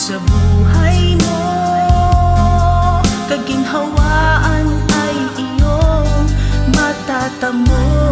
Sa buhay mo, kaginhawaan ay iyong matatamo.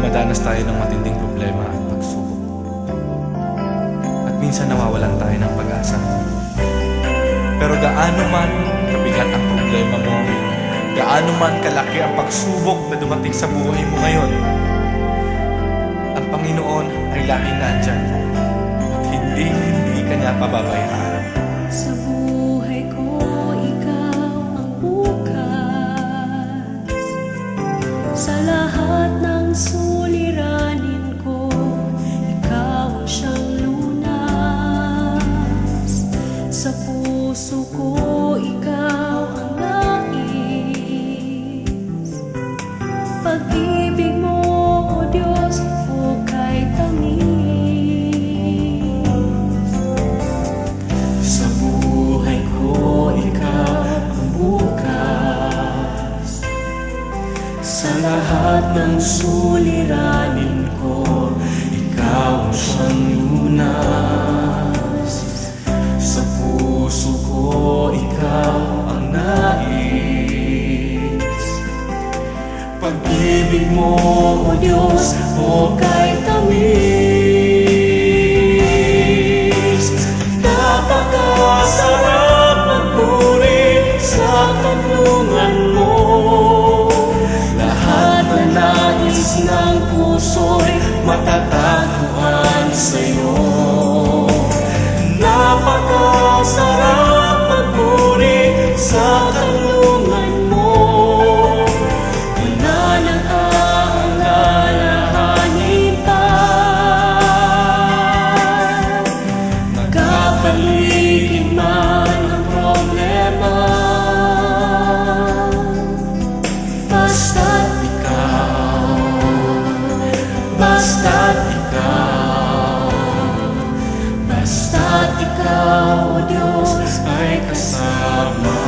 dumadanas tayo ng matinding problema at pagsubok. At minsan nawawalan tayo ng pag-asa. Pero gaano man kabigat ang problema mo, gaano man kalaki ang pagsubok na dumating sa buhay mo ngayon, ang Panginoon ay laging nandyan at hindi ka niya pababayaan. Sa buhay ko, ikaw ang bukas. Sa lahat ng suliranin ko, ikaw ang siyang lunas. Sa puso ko, ikaw ang nais. Pag-ibig mo, O Diyos, hukay tamis. Sa buhay ko, ikaw ang bukas. Sa lahat ng suliranin ko, ikaw ang siyang lunas. Sa puso ko, ikaw ang nais. Pag-ibig mo, O Diyos, hukay tamis. Napakasarap magpuri sa kanlungan mo. Lahat na nais ng puso'y matatagpuan sa'yo. Napakasarap magpuri sa kanlungan mo. Wala nang aalalahanin pa. Nagkapaligid man ang problema, basta't ikaw, basta't ikaw, basta't ikaw, O Diyos, ay kasama.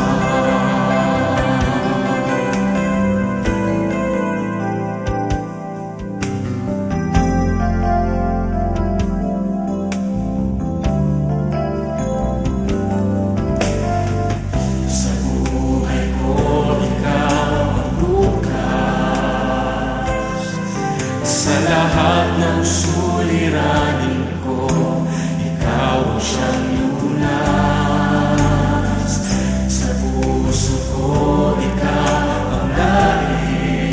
Sa buhay ko, ikaw ang bukas. Sa lahat ng suliranin ko, ikaw ang siyang lunas. Sa puso ko, ikaw ang nais.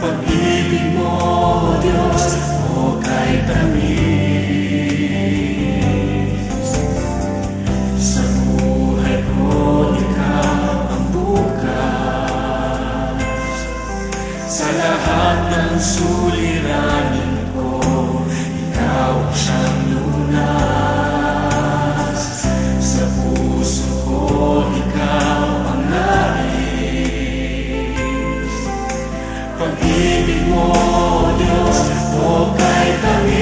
Pag-ibig mo, O Diyos, hukay tamis. Sa buhay ko, ikaw ang bukas. Sa lahat ng suliranin ko, ikaw ang siyang lunas. Sa puso ko, ikaw ang nais. Pag-ibig mo, O Diyos, hukay tamis.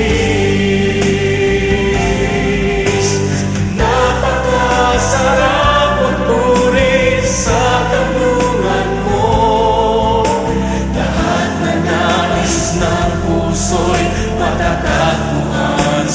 Napakasarap magpuri sa kanlungan mo. Lahat na nais ng puso'y matatagpuan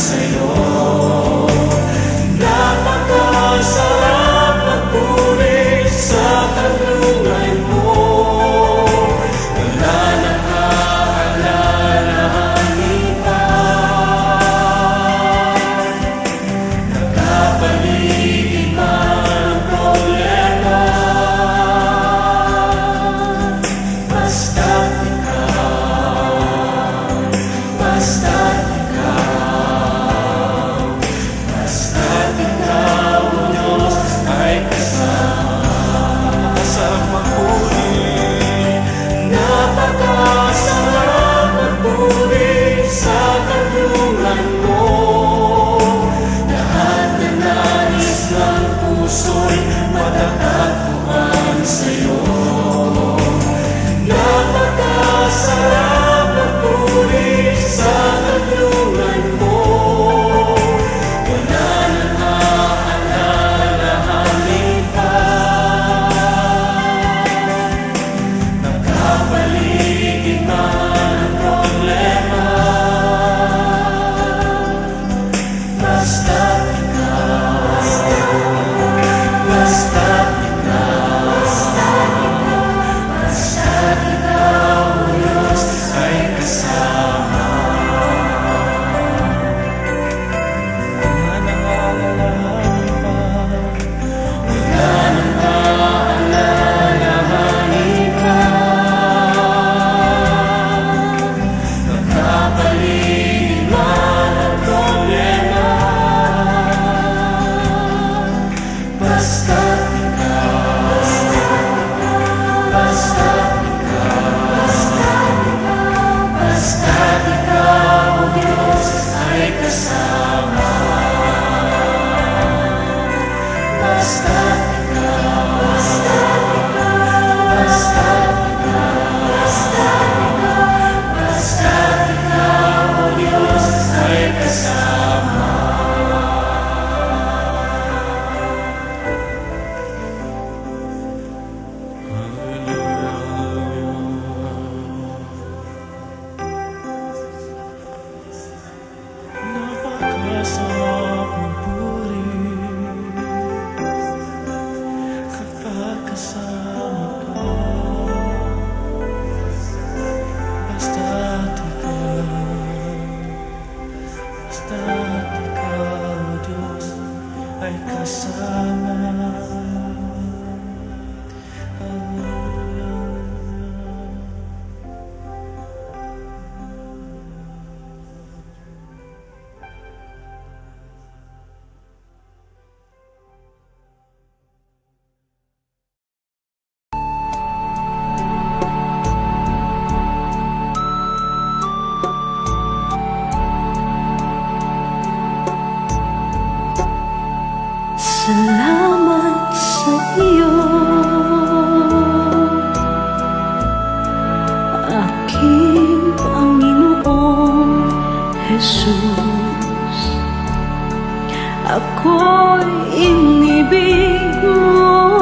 ako'y inibig mo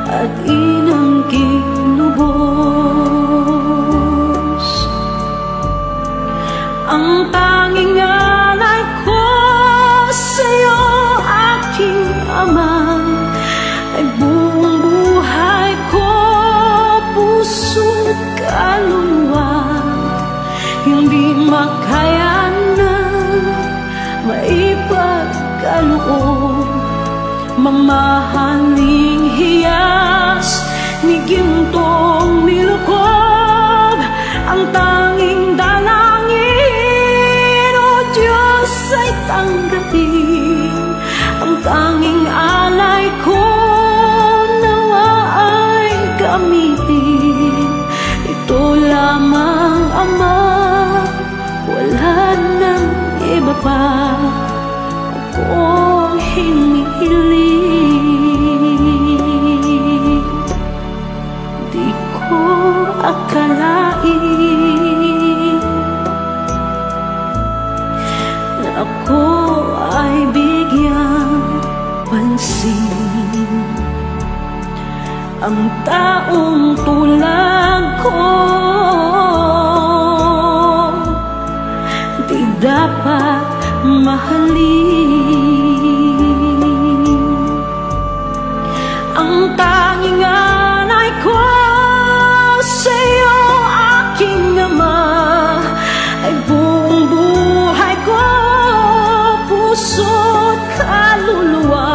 at inangking lubos. Ang tanging alay ko sa'yo, aking ama, ay buong buhay ko, puso't kaluluwa. Hindi makaya na maipagkaloob, mamahaling hiyas ni gintong nilukob. Ang tanging dalangin, o Diyos, ay tanggapin. Ang tanging alay ko, nawa ay gamitin. Ito lamang, Ama, wala nang iba pa akong hinihiling. Di ko akalain na ako ay bigyang pansin. Ang taong tulad ko di dapat mahalin. Ang tanging alay ko sa'yo, aking ama, ay buong buhay ko, puso't kaluluwa.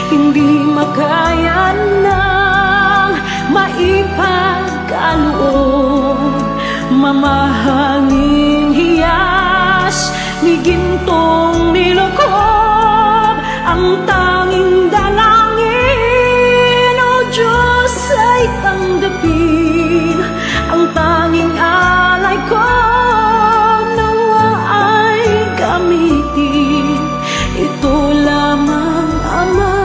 Hindi makaya nang maipagkaloob, mamahaling hiyas ni gintong nilukob. Ang tanging dalangin, o Diyos, ay tanggapin. Ang tanging alay ko, nawa ay gamitin. Ito lamang, Ama,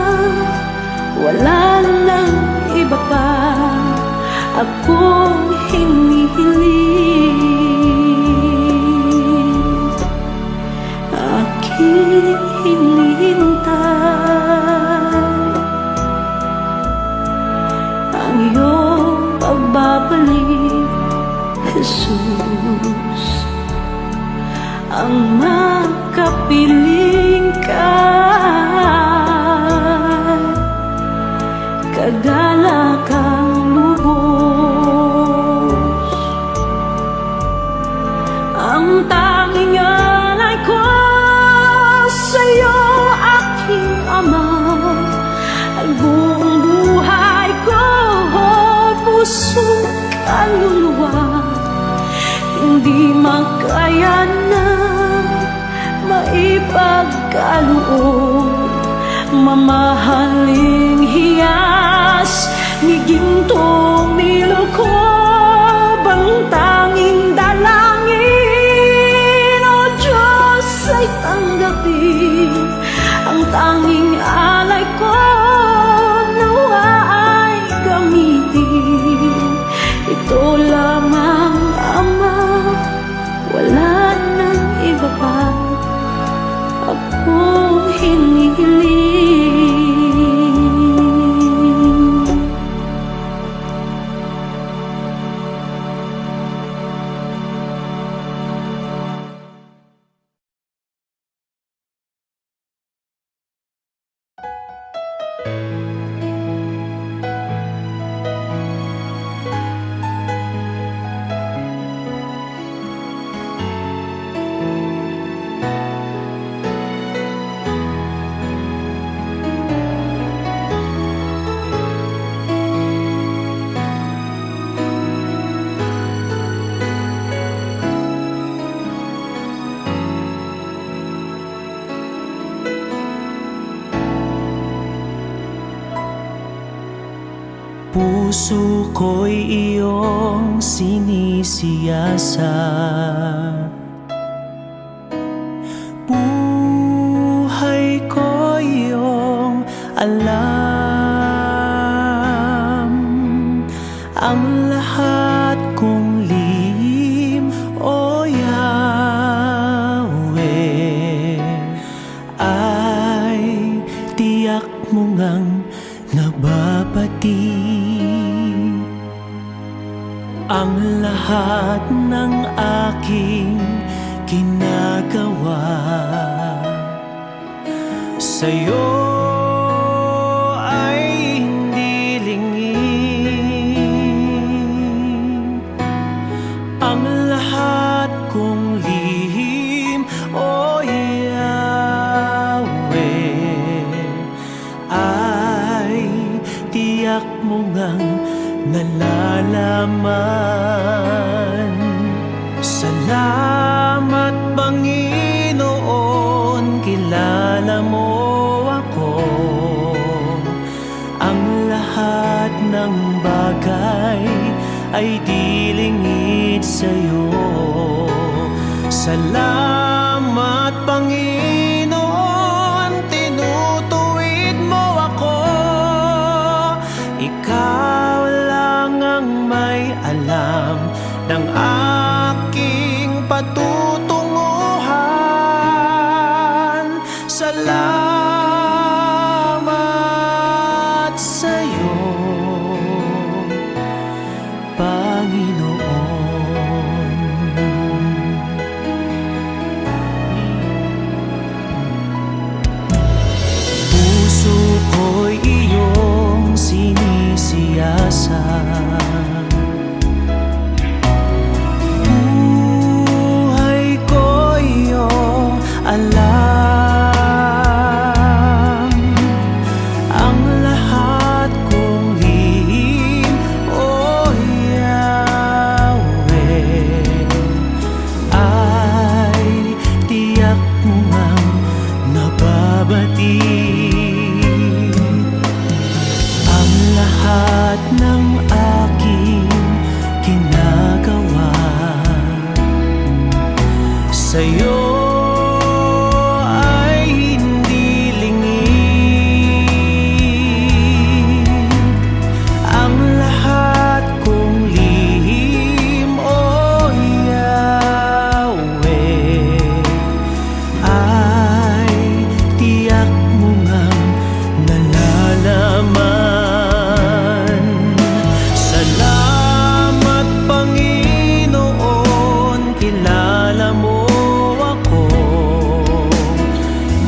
wala nang iba pa akong hinihiling. Aking hinihintay ang iyong pagbabalik, Jesus. Ang makapiling ka, kagalakang lubos. Ang tanging alay ko sa'yo, aking ama, ay buong buhay ko, puso't kaluluwa. Hindi makaya na maipagkaloob, mamahaling hiyas ni gintong nilukob. Ang tanging dalangin, o Diyos, ay tanggapin. Ang tanging alay ko, nawa ay gamitin. Ito lamang, Ama, wala nang iba pa akong hinihiling. Puso ko'y iyong sinisiyasat, buhay ko iyong alam. Ang lahat kong lihim, o Yahweh, nang nababati. Ang lahat ng aking ginagawa sa'yo ay hindi lingid. Ang lahat kong lihim, o Yahweh, ay tiyak mo ngang nalalaman. Salamat, Panginoon, kilala mo ako. Ang lahat ng bagay ay di lingid sa'yo. Salamat, Panginoon, tinutuwid mo ako. Ikaw lang ang may alam ng aking patutunguhan. Salamat sa'yo, Panginoon. Puso ko'y iyong sinisiyasat. Buhay ko iyong alam. Ang lahat kong lihim, o Yahweh, ay tiyak mo ngang nababati. Ang lahat ng aking ginagawa sa'yo ay hindi lingid. Ang lahat kong lihim, o Yahweh, ay tiyak mo ngang nalalaman. Salamat, Panginoon, kilala mo ako.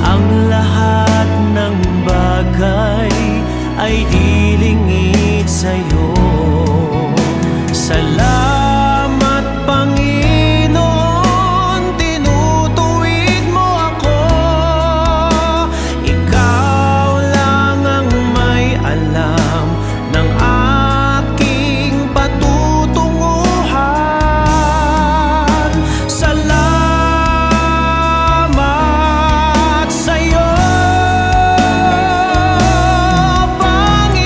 Ang lahat ng bagay ay di lingid sa'yo. Salamat, Panginoon, tinutuwid mo ako. Ikaw lang ang may alam ng aking patutunguhan. Salamat sa'yo, Panginoon.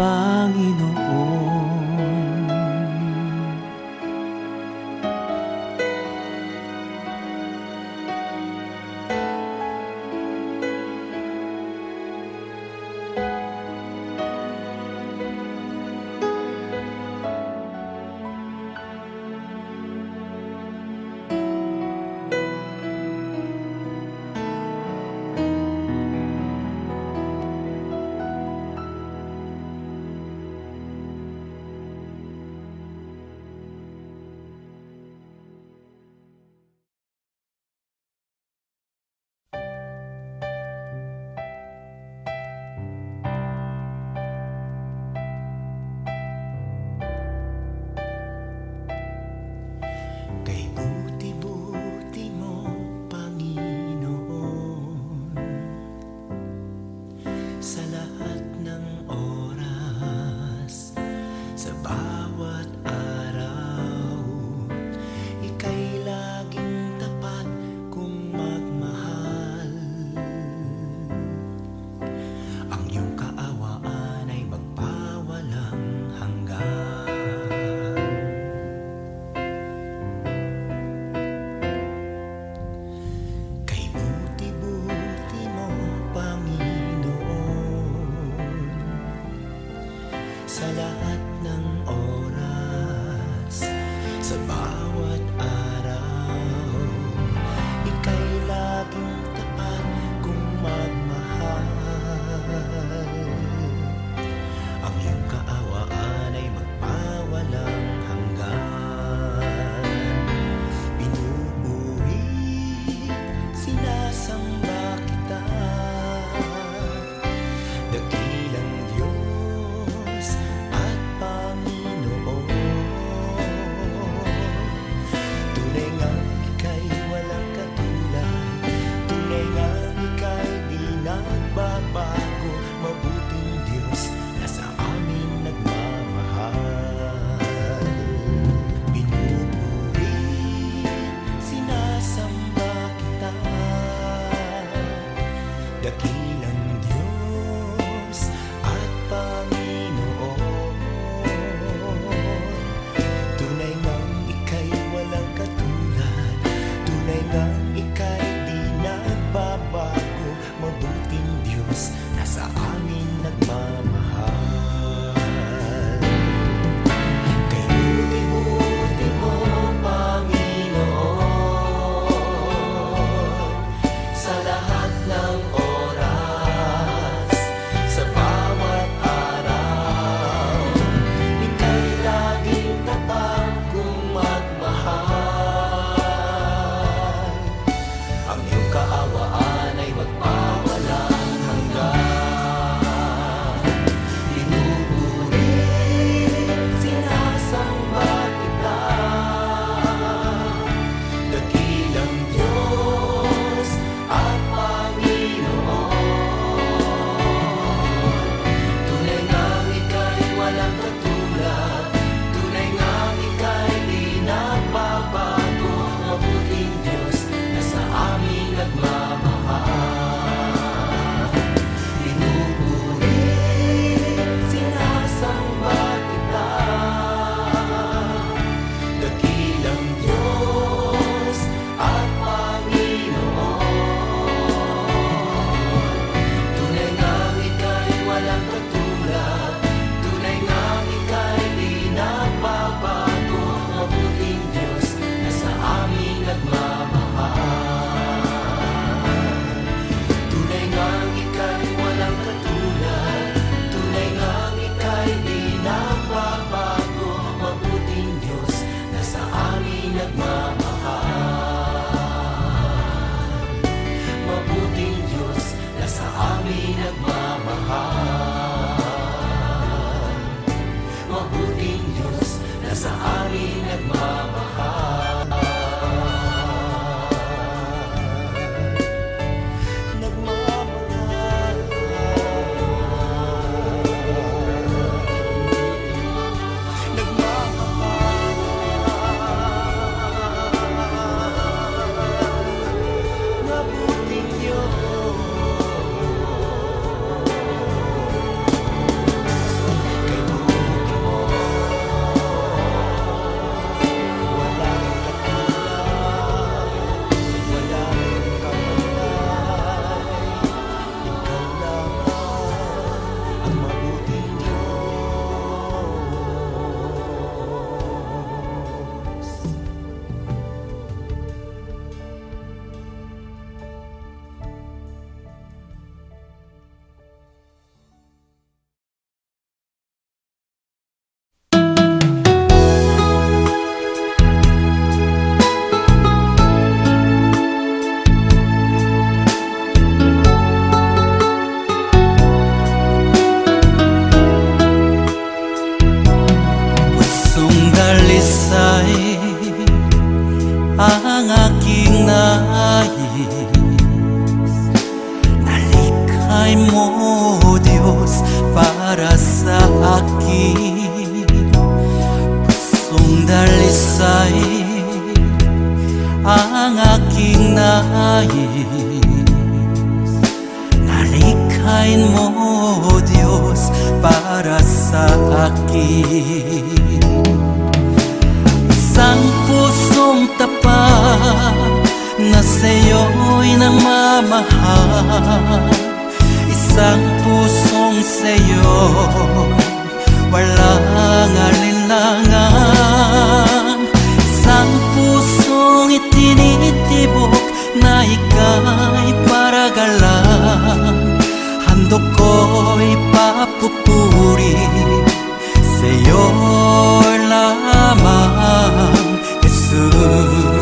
Panginoon. Kay buti-buti mo, Panginoon, sa lahat ng oras, sa bawat araw, ika'y laging tapat kung magmahal. Ang iyong kaawaan ay magpawalang hanggan. Kay buti-buti mo, Panginoon, sa lahat ng oras, sa bawat araw, ika'y laging tapat kung magmahal. Ang iyong kaawaan ay magpawalang hanggan. Pinupuri, sinasamba kita, dakilang Diyos at Panginoon. Tunay ngang ika'y walang katulad, tunay ngang ika'y di nagbabago. Mabuting Diyos na sa amin nagmamahal. Pinupuri, sinasamba kita, dakilang Diyos akin. Isang pusong tapat na sa'yo'y nagmamahal. Isang pusong sa'yo'y walang alinlangan. Isang pusong itinitibok na ika'y paragalan. Handog ko'y papupuri sa'yo lamang, Jesus.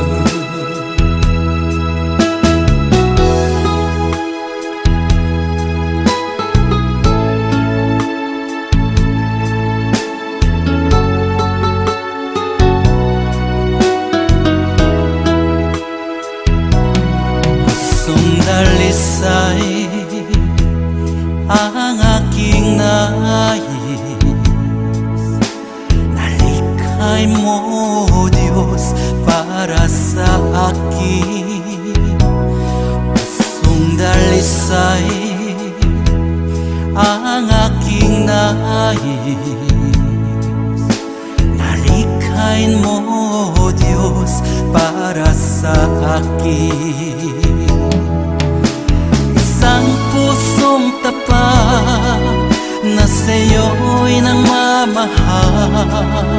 Dalisay ang aking nais, nalikhay mo, Diyos, para sa akin. Pusong dalisay ang aking nais, nalikhay mo, Diyos, para sa akin. Isang pusong tapat na sa'yo'y nagmamahal.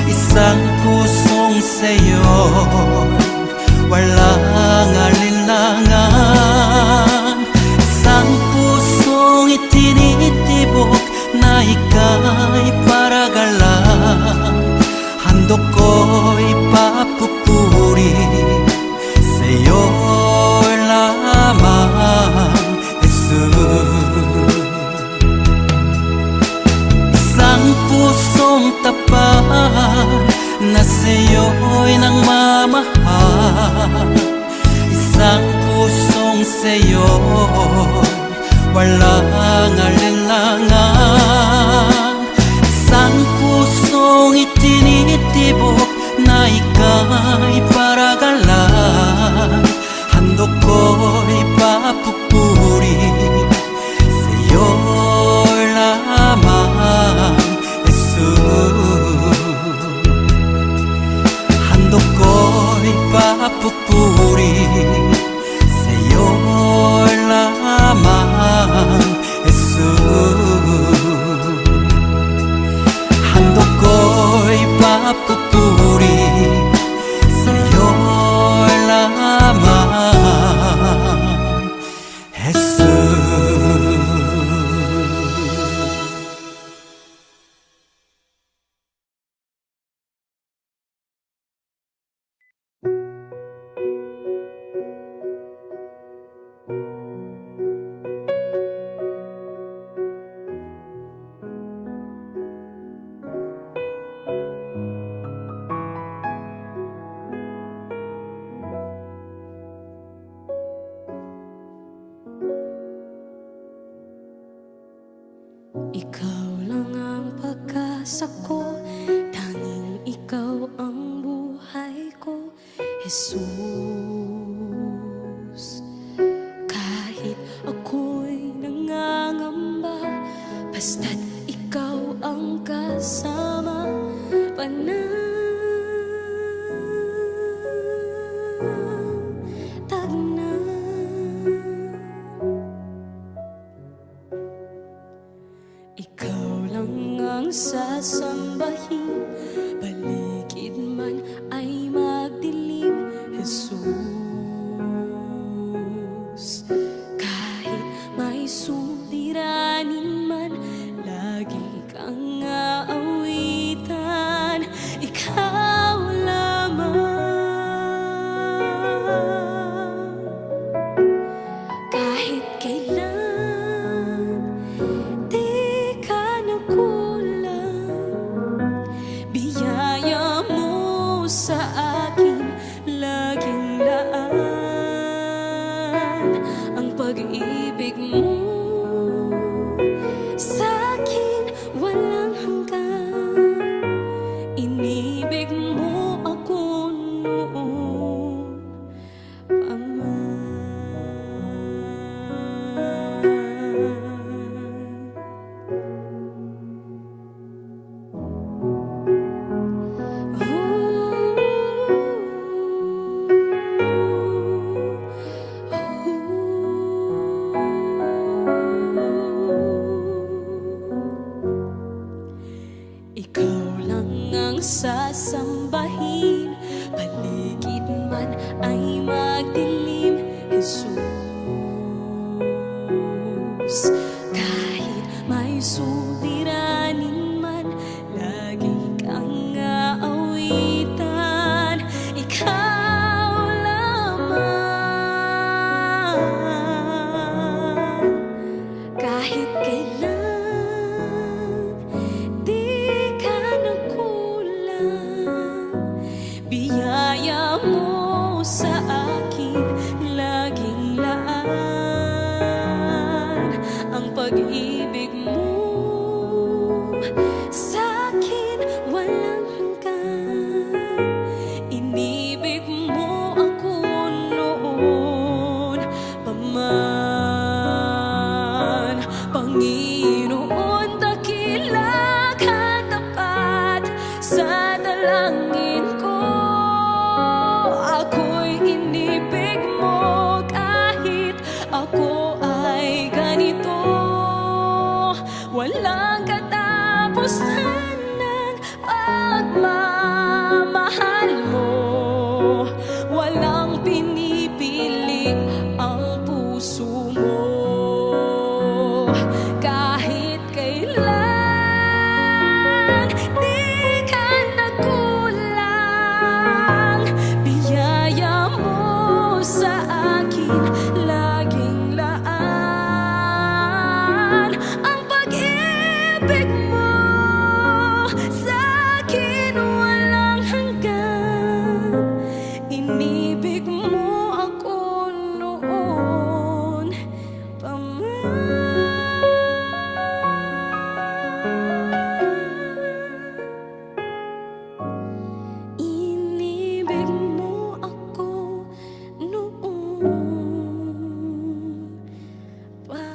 Isang pusong sa'yo'y walang alinlangan. Isang pusong itinitibok na ika'y paragalan. Handog ko'y papupuri sa'yo lamang, Jesus. Isang pusong tapat na sa'yo'y nagmamahal. Isang pusong sa'yo'y walang alinlangan. Isang pusong itinitibok na ika'y paragalan. Handog ko'y papupuri sa'yo lamang, Jesus. Handog ko'y papupuri sa'yo lamang, Jesus. Handog ko'y papupuri sa'yo lamang, Jesus. Ikaw lang ang pag-asa ko, tanging ikaw ang buhay ko, Jesus. Kahit ako'y nangangamba, basta't ikaw ang kasama, panatag na. Ikaw lang ang sasambahin, paligid man ay magdilim, Jesus. Kahit may suliranin man, lagi kang aawitan, ikaw lamang. Kahit kailan di ka nakulang, biyaya mo sasambahin, paligid man ay magdilim, Jesus. Kahit may suliranin man, lagi kang aawitan, ikaw lamang. Kahit kailan di ka nagkulang, biyaya mo sa akin laging laan. Ang pag-ibig mo sa akin walang hanggan. Inibig mo ako noon pa man, Panginoon, dakila ka tapat sa dalangin ko. Ako'y inibig mo kahit ako ay ganito. Walang katapusan ng pagmamahal mo, walang pinipiling ang puso mo. Kahit kailan di ka nagkulang, biyaya mo sa akin laging laan. Ang pag-ibig mo sa akin walang hanggan. Inibig mo ako noon pa man. Inibig mo ako noon pa man.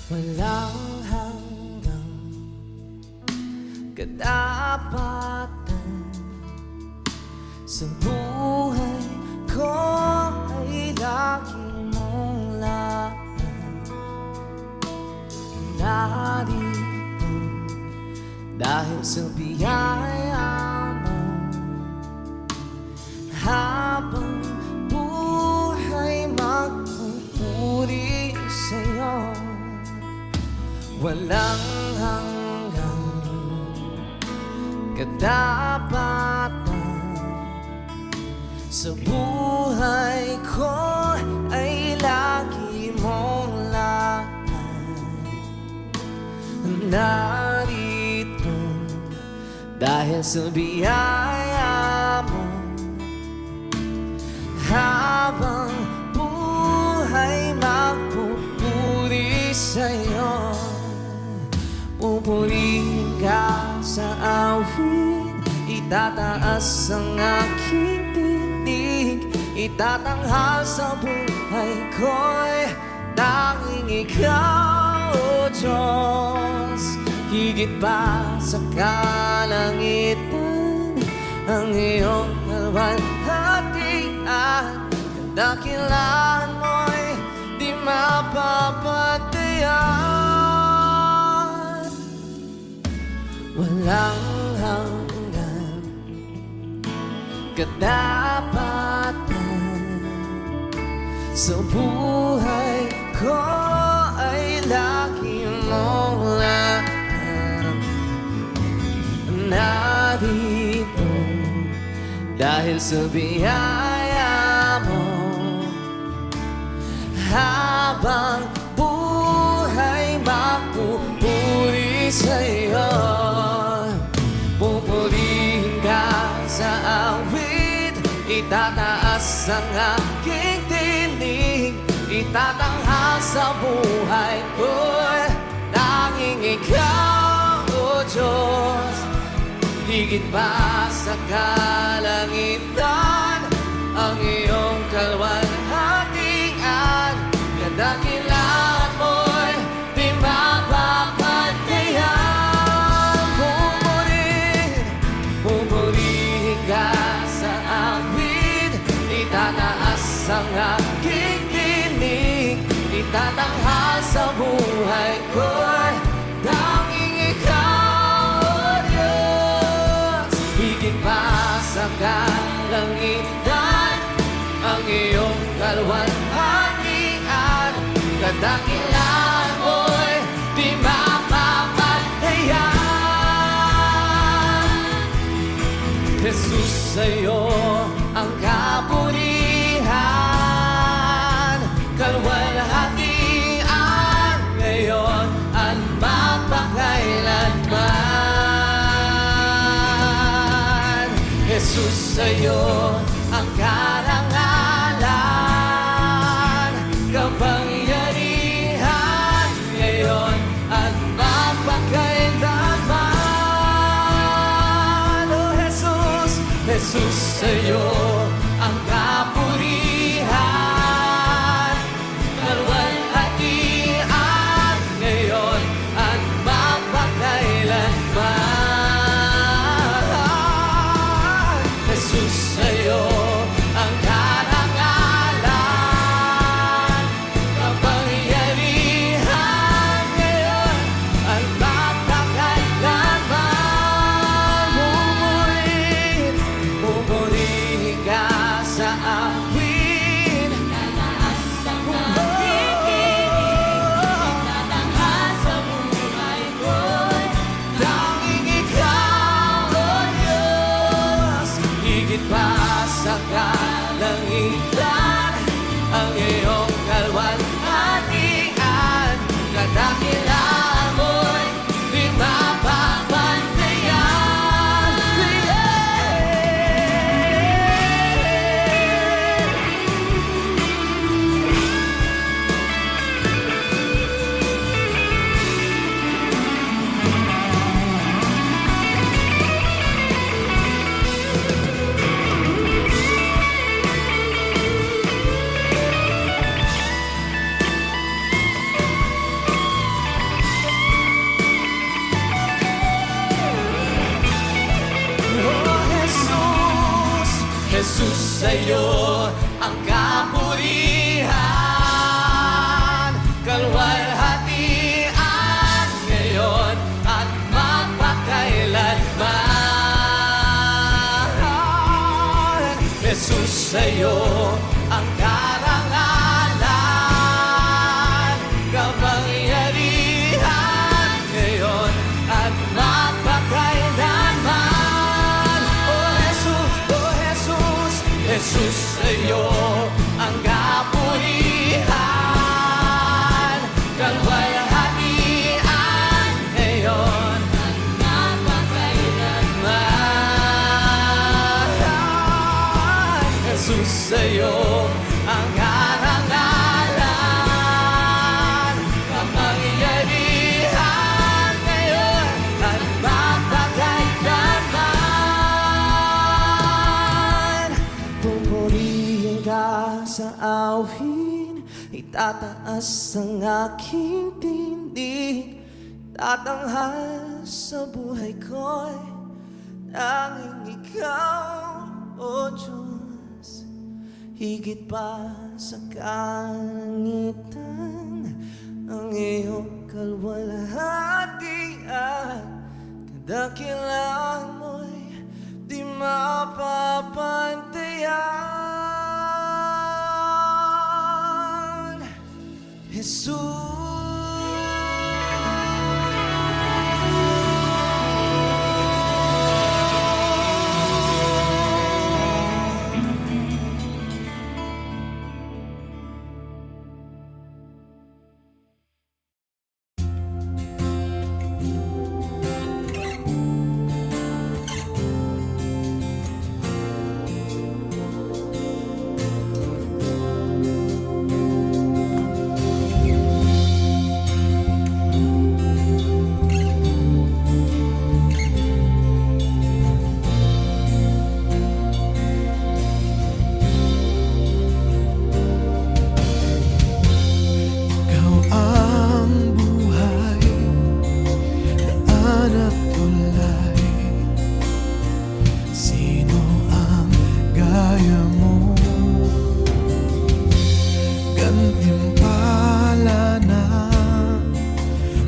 Walang hanggang katapatan sa buhay ko ay lagi mong laan. Narito dahil sa biyaya mo, habang buhay magpupuri sa'yo. Walang hanggang katapatan sa buhay ko ay lagi mong laan. Narito dahil sa biyaya mo, habang buhay magpupuri sa'yo. Pupurihin ka sa awit, itataas ang aking tinig, itatanghal sa buhay ko'y tanging ikaw, O Diyos. Higit pa sa kalangitan ang iyong kalwalhatian, kadakilaan mo'y di mapapatayan. Walang hanggan katapatan sa buhay ko ay lagi mong laan. Narito dahil sa biyaya mo, habang buhay magpupuri sa'yo. itatanghal sa buhay ko'y tanging ikaw, O Diyos. Higit pa sa kalangitan ang iyong kalwalhatian, kadakilaan mo'y di mapapagdayan. Pupurihin ka sa awit, itataas ang aking tinig, itatanghal sa buhay ko'y tanging ikaw, O Diyos. Higit pa sa kalangitan ang iyong kalwalhatian, kadakilaan mo'y di mapapagdayan. Jesus, sa'yo ang kapurihan, kalwalhatian ngayon at magpakailanman. Jesus, sa'yo ang karangalan, kapangyarihan ngayon at magpakailanman. Oh Jesus, Jesus, sa'yo ang kapurihan, kalwalhatian ngayon at magpakailanman. Jesus, sa'yo ang karangalan, kapangyarihan ngayon at magpakailanman. Pupurihin ka sa akin, tataas ang aking tinig, itatanghal sa buhay ko'y tanging ikaw, O Diyos. Higit pa sa kalangitan ang iyong kalwalhatian, kadakilaan mo'y di mapapagdayan. Oh Jesus, Jesus, sa'yo ang kapurihan, kalwalhatian ngayon at magpakailanman. Jesus, sa'yo ang karangalan, kapangyarihan ngayon at magpakailanman. Oh Jesus, Jesus, sa'yo ang kapurihan, kalwalhatian ngayon at magpakailanman. Jesus, sa'yo ang karangalan, kapangyarihan ngayon at magpakailanman. Pupurihin ka sa awin, itataas ang aking tinig, tatanghal sa buhay ko'y tanging ikaw, O Diyos. Higit pa sa kalangitan ang iyong kalwalhatian, kadakilaan mo'y di mapapantayan. Jesus. hanap tulay. Sino ang gaya mo? Gantimpala na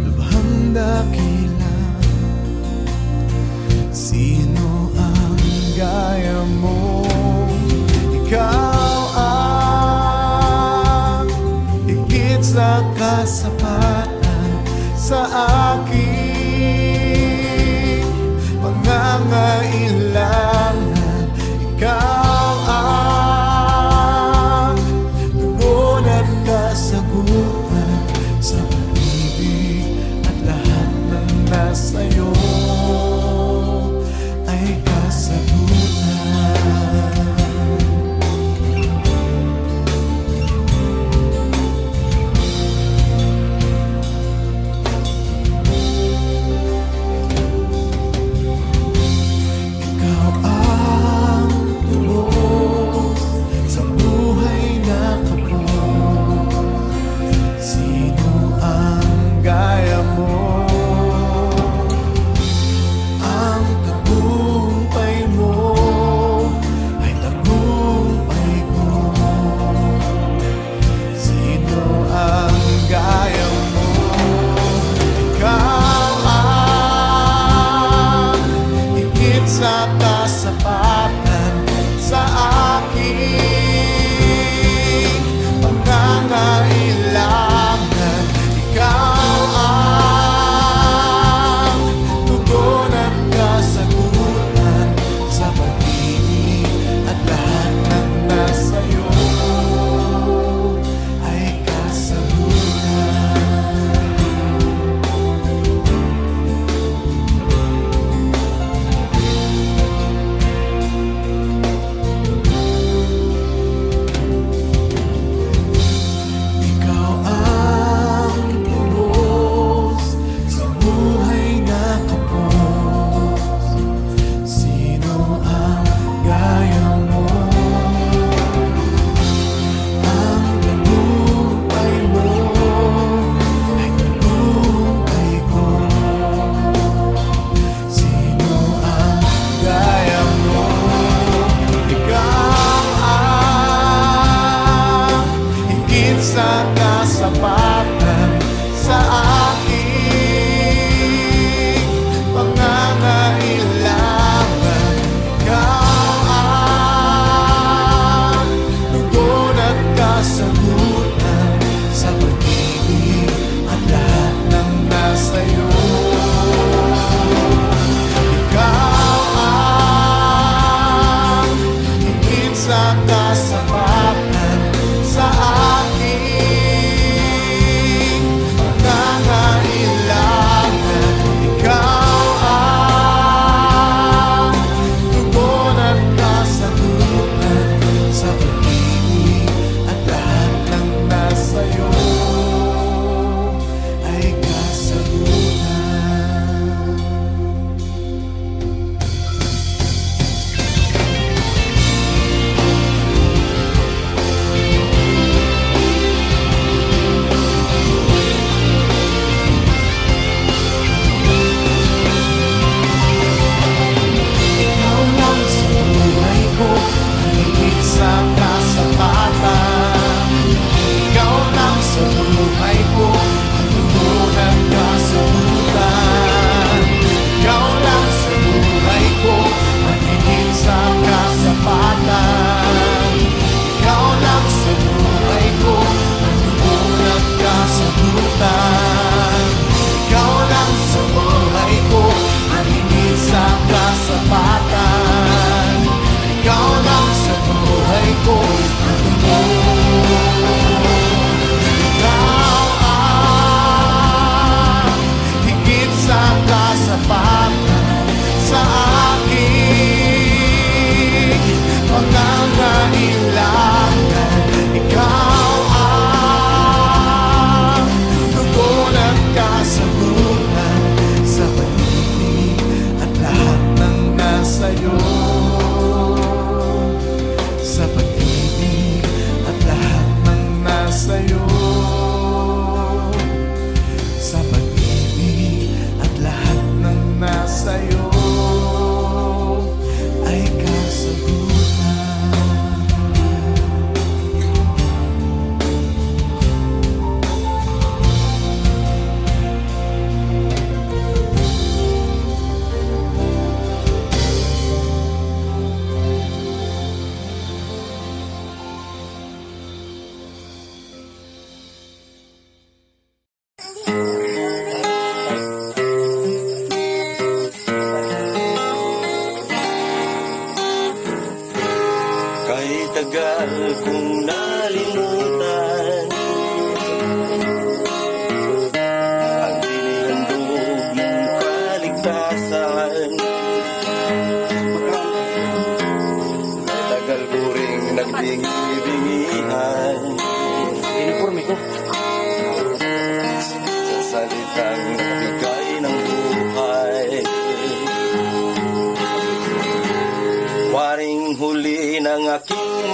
lubhang dakila. Sino ang gaya mo? Ikaw ang higit sa kasapatan sa aking pangangailangan. Ikaw ang tugon at kasagutan sa pag-ibig, at lahat ng nasa'yo ay kasagutan. Ikaw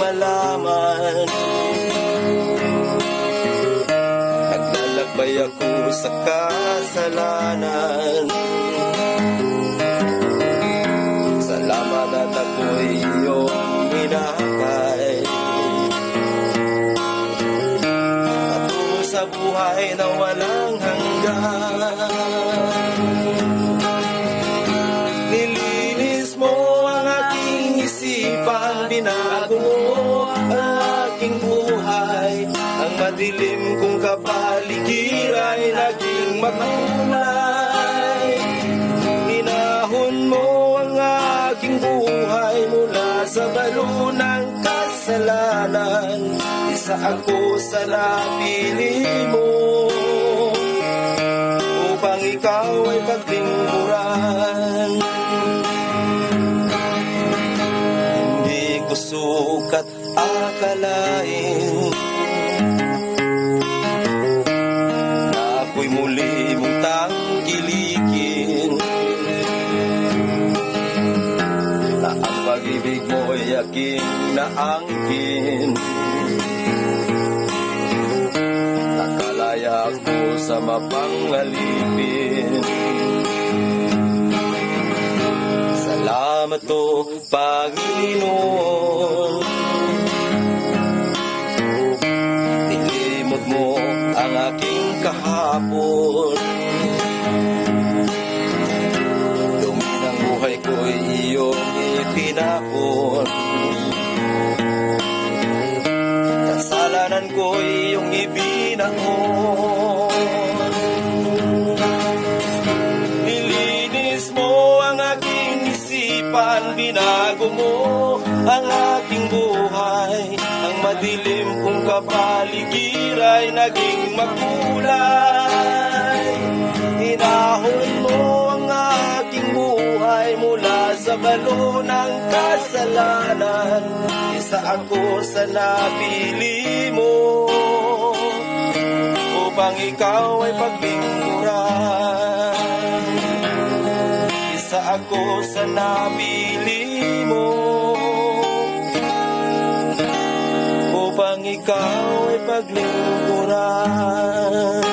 malaman. Naglalakbay ako sa kasalanan. Salamat at ako'y iyong hinakay. Patungo sa buhay na walang hanggan. Nilinis mo ang aking isipan, binago mo ang aking buhay. Ang madilim kong kapaligiran ay naging makulay. Minahon mo ang aking buhay mula sa balo ng kasalanan. Isa ako sa napili mo upang ikaw ay paglingkuran. Hindi ko sukat akalain na ako'y muli mong tangkilikin, na ang pag-ibig mo'y aking naangkin. Nakalaya ako sa mapangalipin. Salamat o Panginoon, nilimot mo ang aking kahapon. Dumi ng buhay ko'y iyong itinapon. Kasalanan ko'y iyong ibinaon. Nilinis mo ang aking isipan, binago mo ang aking buhay. Ang madilim kong kapaligiran ay naging makulay. Hinahon mo ang aking buhay mula sa balo ng kasalanan. Isa ako sa napili mo upang ikaw ay paglingkuran. Isa ako sa napili mo upang ikaw ay paglingkuran.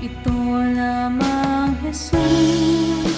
ito lamang, Jesus.